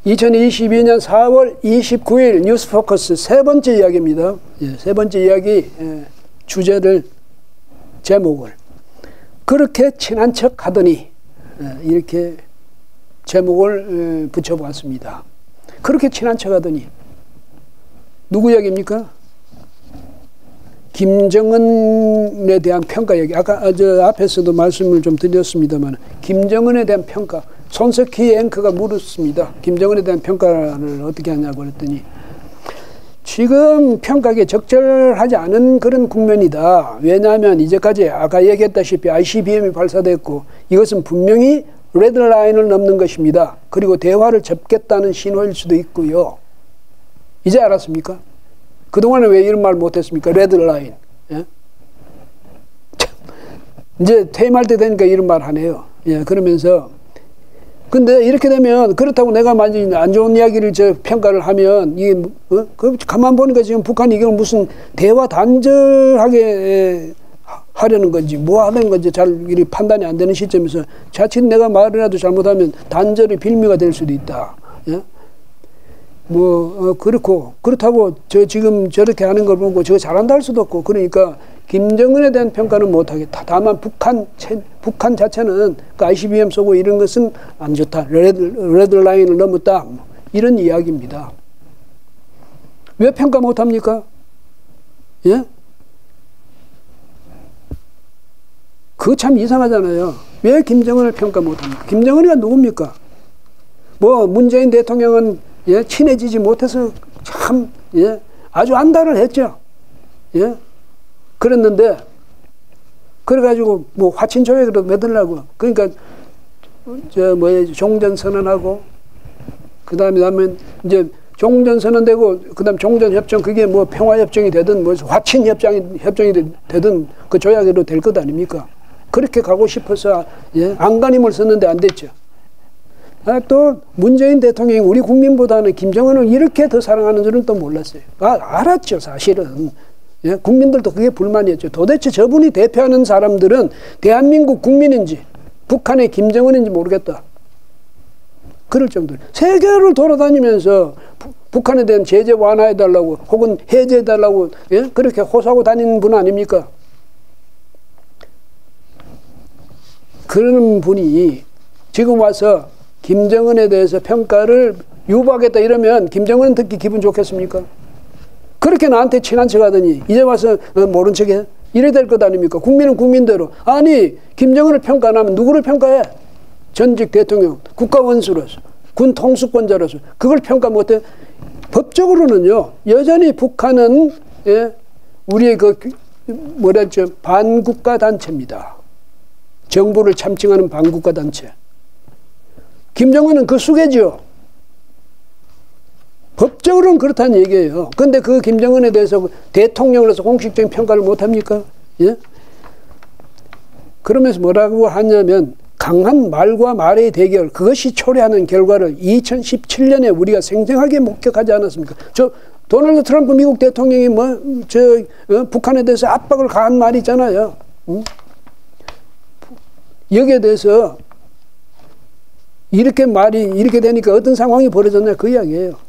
2022년 4월 29일 뉴스포커스 세 번째 이야기입니다. 세 번째 이야기 주제를 제목을 그렇게 친한 척 하더니 이렇게 제목을 붙여보았습니다. 그렇게 친한 척 하더니 누구 이야기입니까? 김정은에 대한 평가 얘기. 아까 저 앞에서도 말씀을 좀 드렸습니다만 김정은에 대한 평가. 손석희 앵커가 물었습니다. 김정은에 대한 평가를 어떻게 하냐고 그랬더니 지금 평가하기에 적절하지 않은 그런 국면이다. 왜냐하면 이제까지 아까 얘기했다시피 ICBM이 발사됐고 이것은 분명히 레드라인을 넘는 것입니다. 그리고 대화를 접겠다는 신호일 수도 있고요. 이제 알았습니까? 그동안에 왜 이런 말 못했습니까? 레드라인. 예? 이제 퇴임할 때 되니까 이런 말 하네요. 예, 그러면서 근데 이렇게 되면 그렇다고 내가 만약 안 좋은 이야기를 평가를 하면 이게 가만 보니까 지금 북한이 이걸 무슨 대화 단절하게 하려는 건지 뭐 하는 건지 잘 판단이 안 되는 시점에서 자칫 내가 말이라도 잘못하면 단절의 빌미가 될 수도 있다. 예? 그렇다고 지금 저렇게 하는 걸 보고 저거 잘한다 할 수도 없고 그러니까 김정은에 대한 평가는 못하겠다. 다만 북한 자체는 그 ICBM 쏘고 이런 것은 안 좋다. 레드라인을 넘었다. 이런 이야기입니다. 왜 평가 못합니까? 예? 그거 참 이상하잖아요. 왜 김정은을 평가 못합니까? 김정은이가 누굽니까? 문재인 대통령은 친해지지 못해서 참 아주 안달을 했죠. 예? 그랬는데 그래가지고 화친 조약으로 맺으려고 그러니까 종전선언하고 그다음에 이제 종전선언되고 그다음 종전협정 그게 평화협정이 되든 화친협정이 되든 그 조약으로 될 것 아닙니까? 그렇게 가고 싶어서 안간힘을 썼는데 안 됐죠. 또 문재인 대통령이 우리 국민보다는 김정은을 이렇게 더 사랑하는 줄은 또 몰랐어요. 알았죠, 사실은. 예? 국민들도 그게 불만이었죠. 도대체 저분이 대표하는 사람들은 대한민국 국민인지 북한의 김정은인지 모르겠다. 그럴 정도로. 세계를 돌아다니면서 북한에 대한 제재 완화해달라고 혹은 해제해달라고 그렇게 호소하고 다니는 분 아닙니까? 그런 분이 지금 와서 김정은에 대해서 평가를 유보하겠다 이러면 김정은은 듣기 기분 좋겠습니까? 그렇게 나한테 친한 척 하더니 이제 와서 모른 척해? 이래 될 것 아닙니까? 국민은 국민대로. 아니 김정은을 평가 안 하면 누구를 평가해? 전직 대통령, 국가원수로서, 군 통수권자로서 그걸 평가 못해? 법적으로는요. 여전히 북한은 우리의 반국가 단체입니다. 정부를 참칭하는 반국가 단체. 김정은은 그 수괴죠. 법적으로는 그렇다는 얘기예요. 그런데 그 김정은에 대해서 대통령으로서 공식적인 평가를 못합니까? 예? 그러면서 뭐라고 하냐면 강한 말과 말의 대결 그것이 초래하는 결과를 2017년에 우리가 생생하게 목격하지 않았습니까? 도널드 트럼프 미국 대통령이 북한에 대해서 압박을 가한 말이 있잖아요. 여기에 대해서 이렇게 되니까 어떤 상황이 벌어졌냐 그 이야기예요.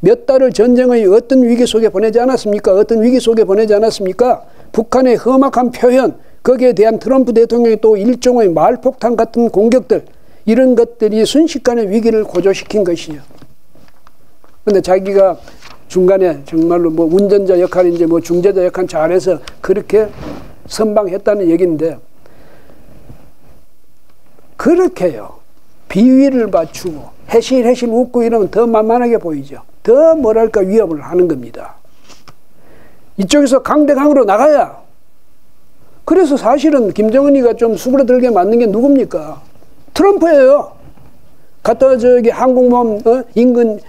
몇 달을 전쟁의 어떤 위기 속에 보내지 않았습니까? 어떤 위기 속에 보내지 않았습니까? 북한의 험악한 표현, 거기에 대한 트럼프 대통령이 또 일종의 말폭탄 같은 공격들, 이런 것들이 순식간에 위기를 고조시킨 것이죠. 근데 자기가 중간에 정말로 운전자 역할인지 중재자 역할 잘해서 그렇게 선방했다는 얘기인데, 그렇게요. 비위를 맞추고 해실해실 웃고 이러면 더 만만하게 보이죠. 더 위협을 하는 겁니다. 이쪽에서 강대강으로 나가야. 그래서 사실은 김정은이가 좀 수그러들게 만든 게 누굽니까? 트럼프예요. 갖다 항공모함 인근에다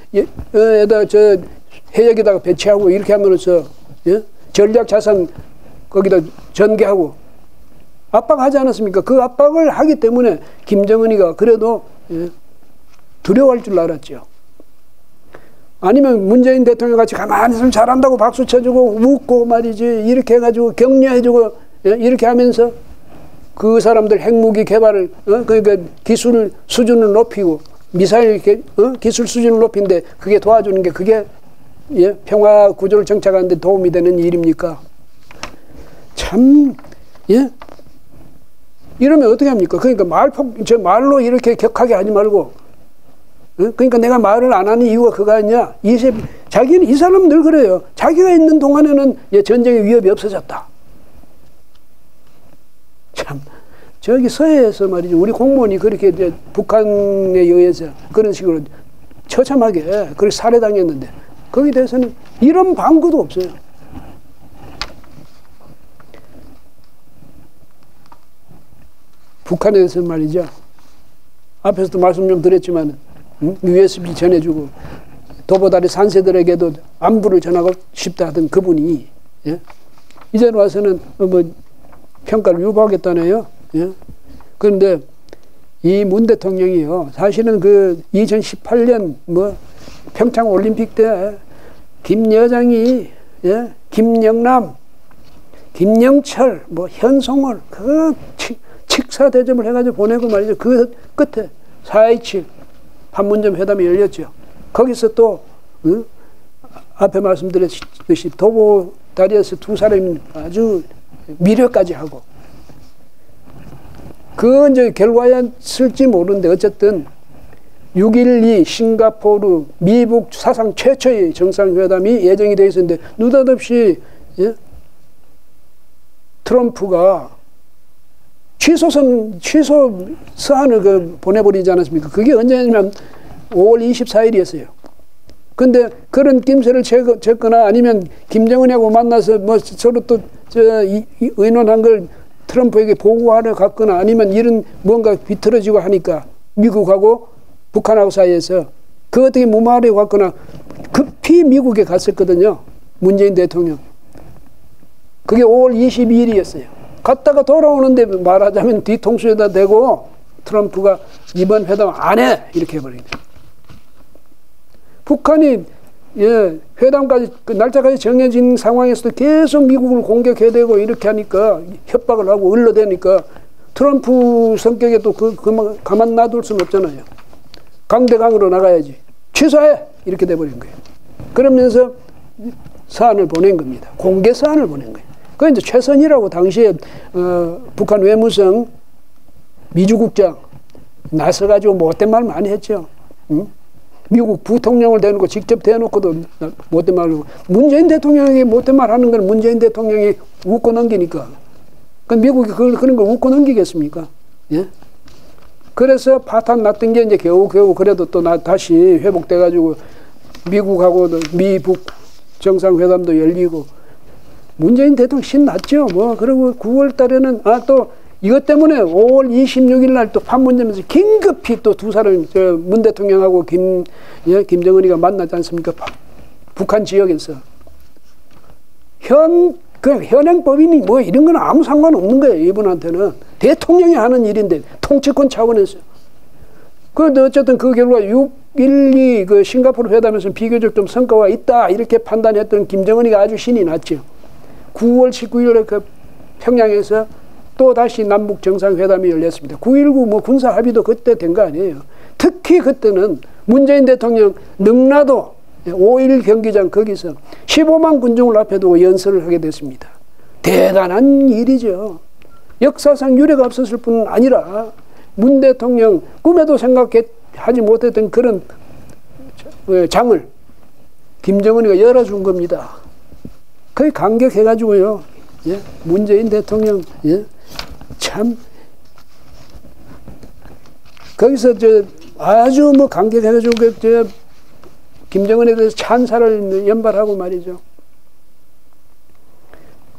해역에다가 배치하고 이렇게 함으로써 전략 자산 거기다 전개하고 압박하지 않았습니까? 그 압박을 하기 때문에 김정은이가 그래도 두려워할 줄 알았죠. 아니면 문재인 대통령 같이 가만히 있으면 잘한다고 박수 쳐주고 웃고 말이지 이렇게 해가지고 격려해주고 이렇게 하면서 그 사람들 핵무기 개발을 그러니까 기술 수준을 높이고 미사일 기술 수준을 높인데 그게 도와주는 게 그게 예? 평화 구조를 정착하는 데 도움이 되는 일입니까? 참 예? 이러면 어떻게 합니까? 그러니까 말로 이렇게 격하게 하지 말고 그러니까 내가 말을 안 하는 이유가 그거 아니냐? 자기는 이 사람은 늘 그래요. 자기가 있는 동안에는 예, 전쟁의 위협이 없어졌다. 참 저기 서해에서 말이죠. 우리 공무원이 그렇게 이제 북한에 의해서 그런 식으로 처참하게 그렇게 살해당했는데 거기에 대해서는 이런 방구도 없어요. 북한에서 말이죠. 앞에서도 말씀 좀 드렸지만 USB 전해주고 도보다리 산세들에게도 안부를 전하고 싶다 하던 그분이 예? 이제는 와서는 뭐 평가를 유보하겠다네요. 예? 그런데 이 문 대통령이요. 사실은 그 2018년 뭐 평창 올림픽 때 김여정이 예? 김영남, 김영철, 뭐 현송월 그 칙사 대접을 해가지고 보내고 말이죠. 그 끝에 4.27 판문점 회담이 열렸죠. 거기서 또 앞에 말씀드렸듯이 도보다리에서 두 사람이 아주 미려까지 하고 그 이제 결과였을지 모르는데 어쨌든 6.12 싱가포르 미북 사상 최초의 정상회담이 예정이 되어 있었는데 느닷없이 예? 트럼프가 취소 서한을 보내버리지 않았습니까? 그게 언제냐면 5월 24일이었어요. 근데 그런 낌새를 쳤거나 아니면 김정은하고 만나서 뭐 서로 또 의논한 걸 트럼프에게 보고하러 갔거나 아니면 이런 뭔가 비틀어지고 하니까 미국하고 북한하고 사이에서 그 어떻게 무마하려고 갔거나 급히 미국에 갔었거든요. 문재인 대통령. 그게 5월 22일이었어요. 갔다가 돌아오는데 말하자면 뒤통수에다 대고 트럼프가 이번 회담 안 해! 이렇게 해버린 거예요. 북한이 예, 회담까지 그 날짜까지 정해진 상황에서도 계속 미국을 공격해야 되고 이렇게 하니까 협박을 하고 을러대니까 트럼프 성격에 또 가만 놔둘 수는 없잖아요. 강대강으로 나가야지. 취소해! 이렇게 돼버린 거예요. 그러면서 사안을 보낸 겁니다. 공개 사안을 보낸 거예요. 그 이제 최선희라고 당시에 북한 외무성 미주국장 나서가지고 못된 말 많이 했죠. 응? 미국 부통령을 대놓고 직접 대놓고도 못된 말로 문재인 대통령이 못된 말 하는 건 문재인 대통령이 웃고 넘기니까. 그럼 미국이 그런 걸 웃고 넘기겠습니까? 예? 그래서 파탄 났던 게 이제 겨우 그래도 또 다시 회복돼가지고 미국하고 미북 정상회담도 열리고 문재인 대통령 신났죠. 뭐 그리고 9월 달에는 또 이것 때문에 5월 26일 날 또 판문점에서 긴급히 또 두 사람 문 대통령하고 김정은이가 만나지 않습니까? 북한 지역에서 현행법이니 뭐 이런 건 아무 상관없는 거예요. 이분한테는 대통령이 하는 일인데 통치권 차원에서. 그런데 어쨌든 그 결과 6.12 그 싱가포르 회담에서는 비교적 좀 성과가 있다 이렇게 판단했던 김정은이가 아주 신이 났죠. 9월 19일에 그 평양에서 또 다시 남북 정상회담이 열렸습니다. 9.19 뭐 군사 합의도 그때 된 거 아니에요. 특히 그때는 문재인 대통령 능라도 5.1 경기장 거기서 15만 군중을 앞에 두고 연설을 하게 됐습니다. 대단한 일이죠. 역사상 유례가 없었을 뿐 아니라 문 대통령 꿈에도 생각하지 못했던 그런 장을 김정은이가 열어준 겁니다. 거의 감격해가지고요. 예? 문재인 대통령 참 거기서 아주 뭐 감격해가지고 김정은에 대해서 찬사를 연발하고 말이죠.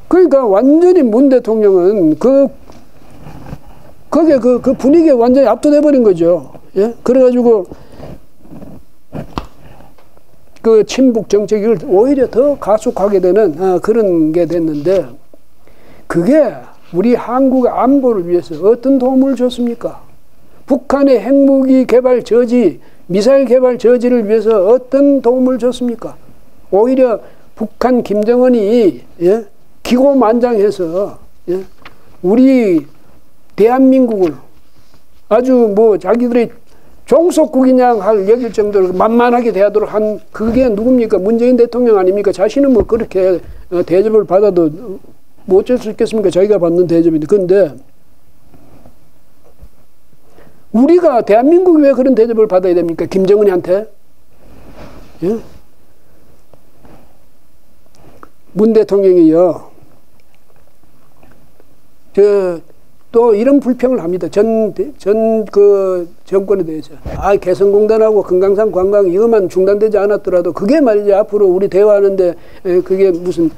그러니까 완전히 문 대통령은 거기에 그 분위기에 완전히 압도돼 버린 거죠. 예? 그래가지고 그 친북 정책을 오히려 더 가속하게 되는 그런 게 됐는데 그게 우리 한국의 안보를 위해서 어떤 도움을 줬습니까? 북한의 핵무기 개발 저지, 미사일 개발 저지를 위해서 어떤 도움을 줬습니까? 오히려 북한 김정은이 기고만장해서 우리 대한민국을 아주 뭐 자기들의 종속국이냐 할 여길 정도로 만만하게 대하도록 한 그게 누굽니까? 문재인 대통령 아닙니까? 자신은 뭐 그렇게 대접을 받아도 뭐 어쩔 수 있겠습니까? 자기가 받는 대접인데. 그런데 우리가 대한민국이 왜 그런 대접을 받아야 됩니까? 김정은이한테? 예? 문 대통령이요. 또 이런 불평을 합니다. 그 정권에 대해서. 개성공단하고 금강산 관광 이것만 중단되지 않았더라도 그게 말이죠. 앞으로 우리 대화하는데 그게 무슨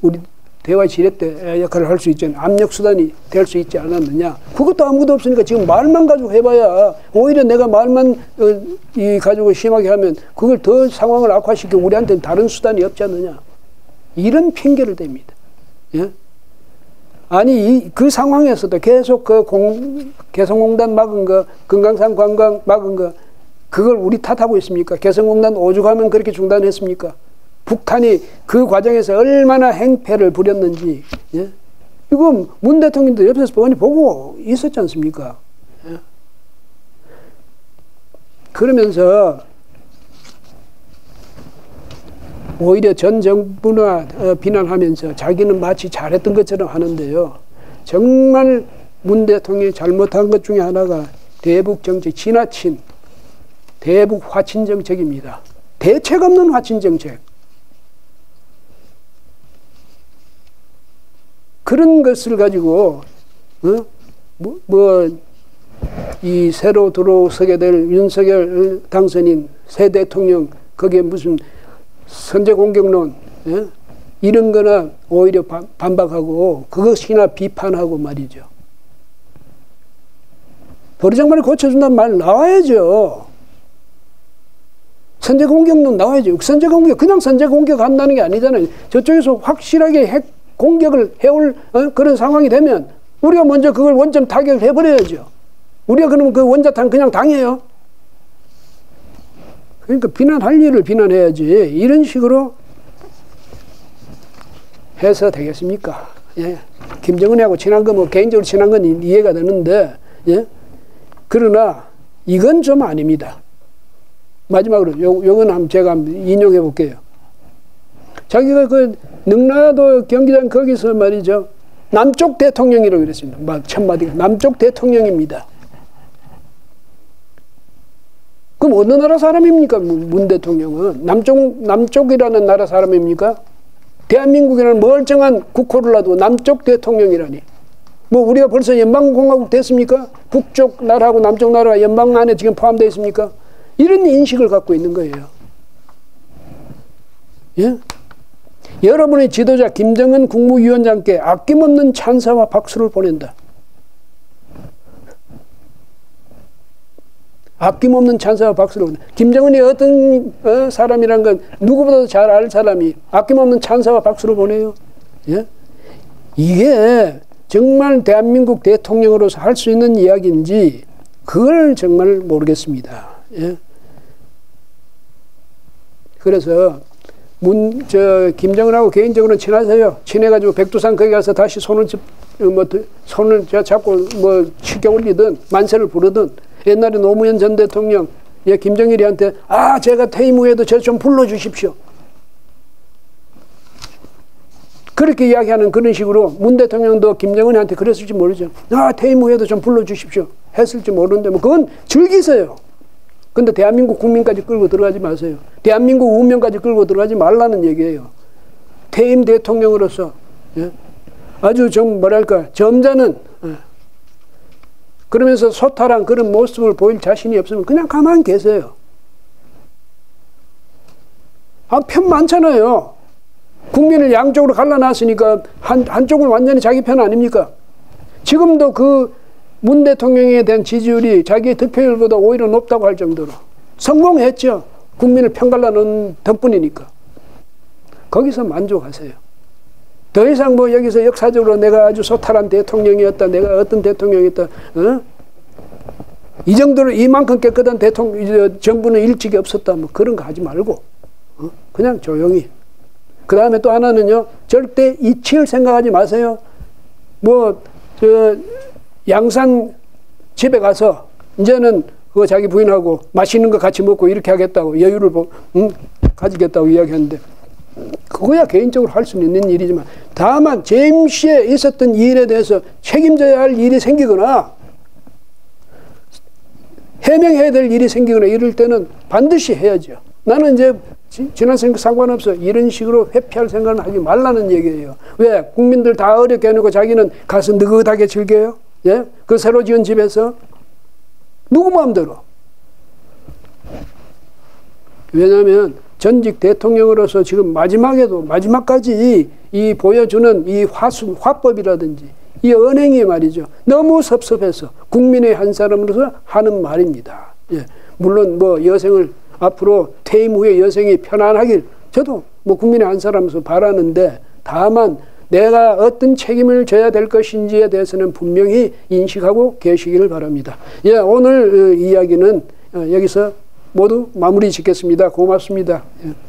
우리 대화 지렛대 역할을 할 수 있지, 압력수단이 될 수 있지 않았느냐. 그것도 아무것도 없으니까 지금 말만 가지고 해봐야 오히려 내가 말만 가지고 심하게 하면 그걸 더 상황을 악화시키고 우리한테는 다른 수단이 없지 않느냐. 이런 핑계를 댑니다. 예? 아니 그 상황에서도 계속 개성공단 막은 거, 금강산 관광 막은 거 그걸 우리 탓하고 있습니까? 개성공단 오죽하면 그렇게 중단했습니까? 북한이 그 과정에서 얼마나 행패를 부렸는지, 예? 이거 문 대통령도 옆에서 뻔히 보고 있었지 않습니까? 예? 그러면서 오히려 전 정부나 비난하면서 자기는 마치 잘했던 것처럼 하는데요. 정말 문 대통령이 잘못한 것 중에 하나가 대북 정책, 지나친 대북 화친 정책입니다. 대책 없는 화친 정책. 그런 것을 가지고 이 새로 들어서게 될 윤석열 당선인 새 대통령 거기에 무슨 선제 공격론, 예? 이런 거나 오히려 반박하고 그것이나 비판하고 말이죠. 버르장머리 고쳐준다는 말 나와야죠. 선제 공격론 나와야죠. 선제 공격, 그냥 선제 공격한다는 게 아니잖아요. 저쪽에서 확실하게 핵 공격을 해올 그런 상황이 되면 우리가 먼저 그걸 원점 타격을 해버려야죠. 우리가 그러면 그 원자탄 그냥 당해요. 그러니까 비난할 일을 비난해야지 이런 식으로 해서 되겠습니까? 예. 김정은하고 친한 거 뭐 개인적으로 친한 건 이해가 되는데, 예. 그러나 이건 좀 아닙니다. 마지막으로 요건 한번 제가 한번 인용해 볼게요. 자기가 그 능라도 경기장 거기서 말이죠. 남쪽 대통령이라고 그랬습니다. 막 첫마디가 남쪽 대통령입니다. 그럼 어느 나라 사람입니까? 문 대통령은 남쪽이라는 나라 사람입니까? 대한민국이라는 멀쩡한 국호를 놔두고 남쪽 대통령이라니. 뭐 우리가 벌써 연방공화국 됐습니까? 북쪽 나라하고 남쪽 나라가 연방 안에 지금 포함되어 있습니까? 이런 인식을 갖고 있는 거예요. 예? 여러분의 지도자 김정은 국무위원장께 아낌없는 찬사와 박수를 보낸다. 아낌없는 찬사와 박수를 보낸다. 김정은이 어떤 사람이란 건 누구보다도 잘 알 사람이 아낌없는 찬사와 박수를 보내요. 예? 이게 정말 대한민국 대통령으로서 할 수 있는 이야기인지 그걸 정말 모르겠습니다. 예? 그래서 김정은하고 개인적으로 친하세요. 친해가지고 백두산 거기 가서 다시 손을 잡고 치켜 올리든 만세를 부르든 옛날에 노무현 전 대통령 김정일이한테 제가 퇴임 후에도 저 좀 불러주십시오. 그렇게 이야기하는 그런 식으로 문 대통령도 김정은한테 그랬을지 모르죠. 퇴임 후에도 좀 불러주십시오. 했을지 모르는데 그건 즐기세요. 근데 대한민국 국민까지 끌고 들어가지 마세요. 대한민국 운명까지 끌고 들어가지 말라는 얘기예요. 퇴임 대통령으로서 아주 좀 점잖은 그러면서 소탈한 그런 모습을 보일 자신이 없으면 그냥 가만히 계세요. 편 많잖아요. 국민을 양쪽으로 갈라놨으니까 한쪽을 완전히 자기 편 아닙니까? 지금도 그 문 대통령에 대한 지지율이 자기의 득표율보다 오히려 높다고 할 정도로 성공했죠. 국민을 편갈라놓은 덕분이니까. 거기서 만족하세요. 더 이상 여기서 역사적으로 내가 아주 소탈한 대통령이었다, 내가 어떤 대통령이었다, 이 정도로 이만큼 깨끗한 정부는 일찍이 없었다, 그런 거 하지 말고 그냥 조용히. 그 다음에 또 하나는요, 절대 잊힐 생각하지 마세요. 양산 집에 가서 이제는 그 자기 부인하고 맛있는 거 같이 먹고 이렇게 하겠다고 여유를 가지겠다고 이야기하는데 그거야 개인적으로 할 수는 있는 일이지만 다만 제임스에 있었던 일에 대해서 책임져야 할 일이 생기거나 해명해야 될 일이 생기거나 이럴 때는 반드시 해야죠. 나는 이제 지난 생각 상관없어. 이런 식으로 회피할 생각은 하지 말라는 얘기예요. 왜? 국민들 다 어렵게 해놓고 자기는 가서 느긋하게 즐겨요? 예? 그 새로 지은 집에서? 누구 마음대로? 왜냐하면 전직 대통령으로서 지금 마지막까지 이 보여주는 이 화법이라든지 이 언행이 말이죠. 너무 섭섭해서 국민의 한 사람으로서 하는 말입니다. 예. 물론 뭐 여생을 앞으로 퇴임 후에 여생이 편안하길 저도 뭐 국민의 한 사람으로서 바라는데 다만 내가 어떤 책임을 져야 될 것인지에 대해서는 분명히 인식하고 계시기를 바랍니다. 예, 오늘 이야기는 여기서 모두 마무리 짓겠습니다. 고맙습니다. 예.